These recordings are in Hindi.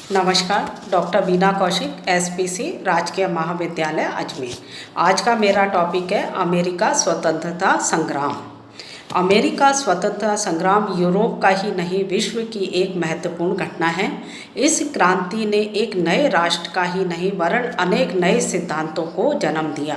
नमस्कार। डॉक्टर बीना कौशिक, एसपीसी राजकीय महाविद्यालय अजमेर। आज का मेरा टॉपिक है अमेरिका स्वतंत्रता संग्राम। अमेरिका स्वतंत्रता संग्राम यूरोप का ही नहीं, विश्व की एक महत्वपूर्ण घटना है। इस क्रांति ने एक नए राष्ट्र का ही नहीं वरन अनेक नए सिद्धांतों को जन्म दिया।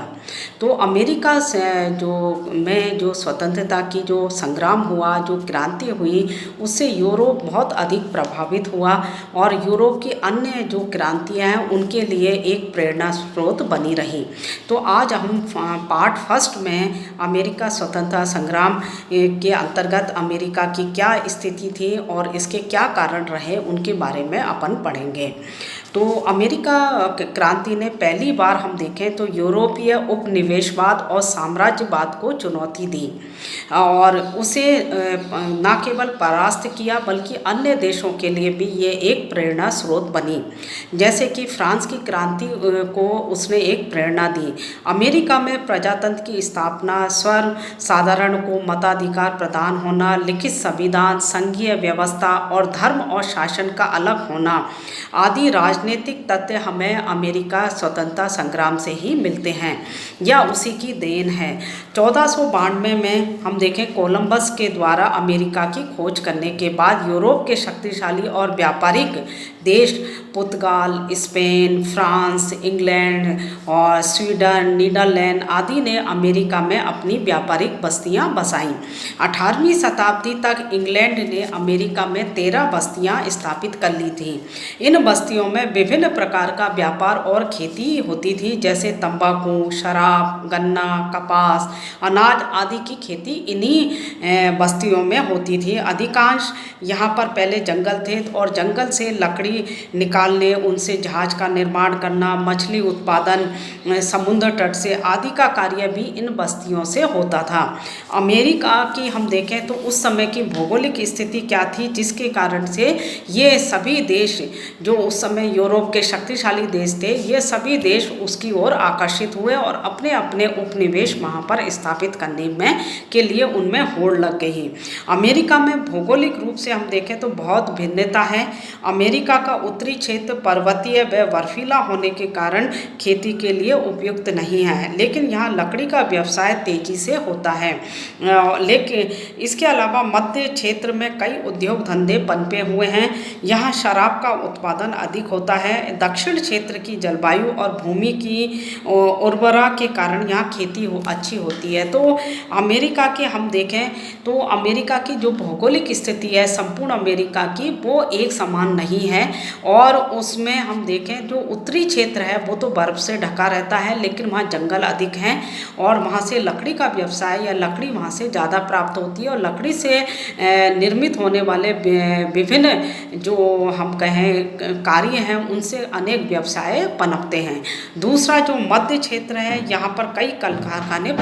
तो अमेरिका से जो स्वतंत्रता की जो संग्राम हुआ, जो क्रांति हुई, उससे यूरोप बहुत अधिक प्रभावित हुआ और यूरोप की अन्य जो क्रांतियाँ हैं उनके लिए एक प्रेरणा स्रोत बनी रही। तो आज हम पार्ट फर्स्ट में अमेरिका स्वतंत्रता संग्राम के अंतर्गत अमेरिका की क्या स्थिति थी और इसके क्या कारण रहे उनके बारे में अपन पढ़ेंगे। तो अमेरिका क्रांति ने पहली बार हम देखें तो यूरोपीय उपनिवेशवाद और साम्राज्यवाद को चुनौती दी और उसे न केवल परास्त किया बल्कि अन्य देशों के लिए भी ये एक प्रेरणा स्रोत बनी। जैसे कि फ्रांस की क्रांति को उसने एक प्रेरणा दी। अमेरिका में प्रजातंत्र की स्थापना, सर्वसाधारण को मताधिकार प्रदान होना, लिखित संविधान, संघीय व्यवस्था और धर्म और शासन का अलग होना आदि राजनीतिक तथ्य हमें अमेरिका स्वतंत्रता संग्राम से ही मिलते हैं या उसी की देन है। 1492 में हम देखें कोलंबस के द्वारा अमेरिका की खोज करने के बाद यूरोप के शक्तिशाली और व्यापारिक देश पुर्तगाल, स्पेन, फ्रांस, इंग्लैंड और स्वीडन, नीदरलैंड आदि ने अमेरिका में अपनी व्यापारिक बस्तियां बसाईं। 18वीं शताब्दी तक इंग्लैंड ने अमेरिका में 13 बस्तियां स्थापित कर ली थीं। इन बस्तियों में विभिन्न प्रकार का व्यापार और खेती होती थी, जैसे तंबाकू, शराब, गन्ना, कपास, अनाज आदि की खेती इन्हीं बस्तियों में होती थी। अधिकांश यहाँ पर पहले जंगल थे और जंगल से लकड़ी निकालने, उनसे जहाज का निर्माण करना, मछली उत्पादन, समुद्र तट से आदि का कार्य भी इन बस्तियों से होता था। अमेरिका की हम देखें तो उस समय की भौगोलिक स्थिति क्या थी, जिसके कारण से ये सभी देश जो उस समय यूरोप के शक्तिशाली देश थे, ये सभी देश उसकी ओर आकर्षित हुए और अपने अपने उपनिवेश वहाँ पर स्थापित करने में के लिए उनमें होड़ लग गई। अमेरिका में भौगोलिक रूप से हम देखें तो बहुत भिन्नता है। अमेरिका का उत्तरी क्षेत्र पर्वतीय व बर्फीला होने के कारण खेती के लिए उपयुक्त नहीं है, लेकिन यहाँ लकड़ी का व्यवसाय तेजी से होता है। लेकिन इसके अलावा मध्य क्षेत्र में कई उद्योग धंधे पनपे हुए हैं। यहाँ शराब का उत्पादन अधिक होता है। दक्षिण क्षेत्र की जलवायु और भूमि की उर्वरा के कारण यहाँ खेती अच्छी होती है। तो अमेरिका के हम देखें तो अमेरिका की जो भौगोलिक स्थिति है संपूर्ण अमेरिका की, वो एक समान नहीं है और उसमें हम देखें जो उत्तरी क्षेत्र है वो तो बर्फ़ से ढका रहता है, लेकिन वहाँ जंगल अधिक हैं और वहाँ से लकड़ी का व्यवसाय या लकड़ी वहाँ से ज़्यादा प्राप्त होती है और लकड़ी से निर्मित होने वाले विभिन्न जो हम कहें कार्य हैं उनसे अनेक व्यवसाय पनपते हैं। दूसरा जो मध्य क्षेत्र है, यहाँ पर कई कल कारखाने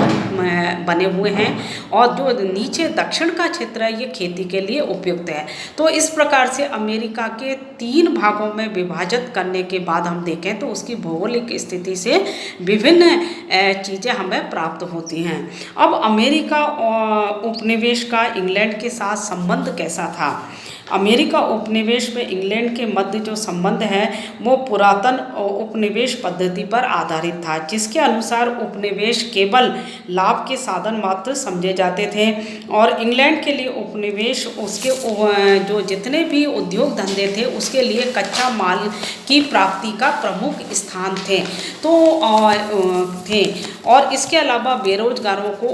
बने हुए हैं और जो नीचे दक्षिण का क्षेत्र है ये खेती के लिए उपयुक्त है। तो इस प्रकार से अमेरिका के 3 भागों में विभाजित करने के बाद हम देखें तो उसकी भौगोलिक स्थिति से विभिन्न चीज़ें हमें प्राप्त होती हैं। अब अमेरिका उपनिवेश का इंग्लैंड के साथ संबंध कैसा था? अमेरिका उपनिवेश में इंग्लैंड के मध्य जो संबंध है वो पुरातन उपनिवेश पद्धति पर आधारित था, जिसके अनुसार उपनिवेश केवल लाभ के साधन मात्र समझे जाते थे और इंग्लैंड के लिए उपनिवेश उसके जो जितने भी उद्योग धंधे थे उसके लिए कच्चा माल की प्राप्ति का प्रमुख स्थान थे और इसके अलावा बेरोजगारों को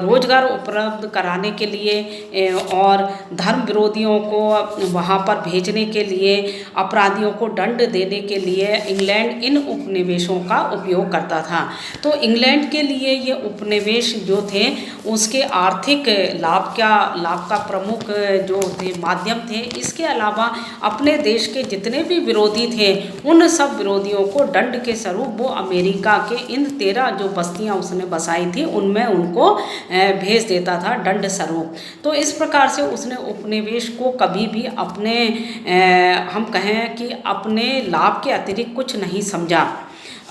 रोजगार उपलब्ध कराने के लिए और धर्म विरोधियों को वहाँ पर भेजने के लिए, अपराधियों को दंड देने के लिए इंग्लैंड इन उपनिवेशों का उपयोग करता था। तो इंग्लैंड के लिए ये उपनिवेश जो थे उसके आर्थिक लाभ का प्रमुख जो थे माध्यम थे। इसके अलावा अपने देश के जितने भी विरोधी थे उन सब विरोधियों को दंड के स्वरूप वो अमेरिका के इन 13 जो बस्तियां उसने बसाई थी उनमें उनको भेज देता था दंड स्वरूप। तो इस प्रकार से उसने उपनिवेश को कभी भी अपने हम कहें कि अपने लाभ के अतिरिक्त कुछ नहीं समझा।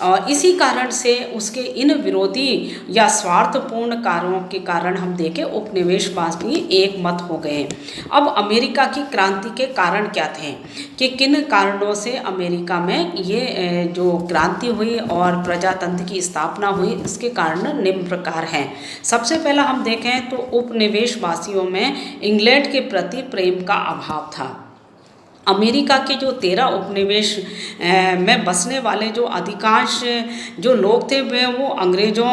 और इसी कारण से उसके इन विरोधी या स्वार्थपूर्ण कार्यों के कारण हम देखें उपनिवेशवादी एक मत हो गए। अब अमेरिका की क्रांति के कारण क्या थे कि किन कारणों से अमेरिका में ये जो क्रांति हुई और प्रजातंत्र की स्थापना हुई, इसके कारण निम्न प्रकार हैं। सबसे पहला हम देखें तो उपनिवेशवासियों में इंग्लैंड के प्रति प्रेम का अभाव था। अमेरिका के जो 13 उपनिवेश में बसने वाले जो अधिकांश जो लोग थे वो अंग्रेज़ों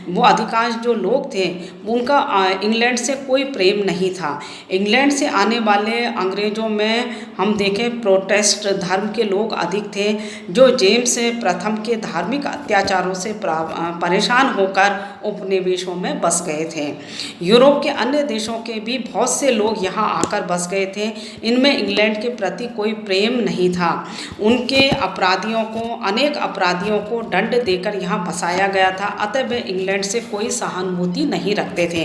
वो अधिकांश जो लोग थे उनका इंग्लैंड से कोई प्रेम नहीं था। इंग्लैंड से आने वाले अंग्रेज़ों में हम देखें प्रोटेस्ट धर्म के लोग अधिक थे, जो जेम्स प्रथम के धार्मिक अत्याचारों से परेशान होकर उपनिवेशों में बस गए थे। यूरोप के अन्य देशों के भी बहुत से लोग यहाँ आकर बस गए थे। इनमें इंग्लैंड के प्रति कोई प्रेम नहीं था। उनके अनेक अपराधियों को दंड देकर यहाँ बसाया गया था, अतः वे इंग्लैंड से कोई सहानुभूति नहीं रखते थे।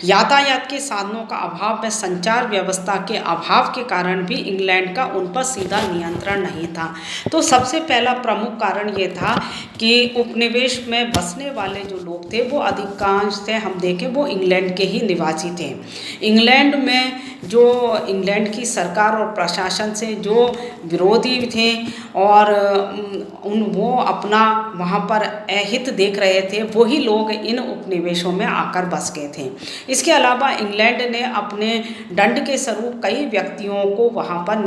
यातायात के साधनों का अभाव व संचार व्यवस्था के अभाव के कारण भी इंग्लैंड का उन पर सीधा नियंत्रण नहीं था। तो सबसे पहला प्रमुख कारण ये था कि उपनिवेश में बसने वाले जो लोग थे वो अधिकांश थे हम देखें वो इंग्लैंड के ही निवासी थे। इंग्लैंड में जो इंग्लैंड की सरकार और प्रशासन से जो विरोधी थे और वो अपना वहाँ पर अहित देख रहे थे, वही लोग इन उपनिवेशों में आकर बस गए थे। इसके अलावा इंग्लैंड ने अपने दंड के स्वरूप कई व्यक्तियों को वहाँ पर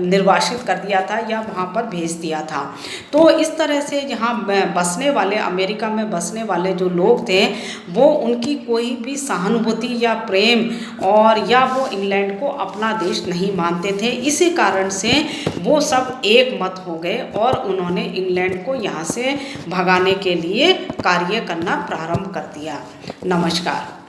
निर्वासित कर दिया था या वहाँ पर भेज दिया था। तो इस तरह से यहाँ बसने वाले अमेरिका में बसने वाले जो लोग थे वो उनकी कोई भी सहानुभूति या प्रेम और या वो इंग्लैंड को अपना देश नहीं मानते थे। इसी कारण से वो सब एक मत हो गए और उन्होंने इंग्लैंड को यहाँ से भगाने के लिए कार्य करना प्रारंभ कर दिया। नमस्कार।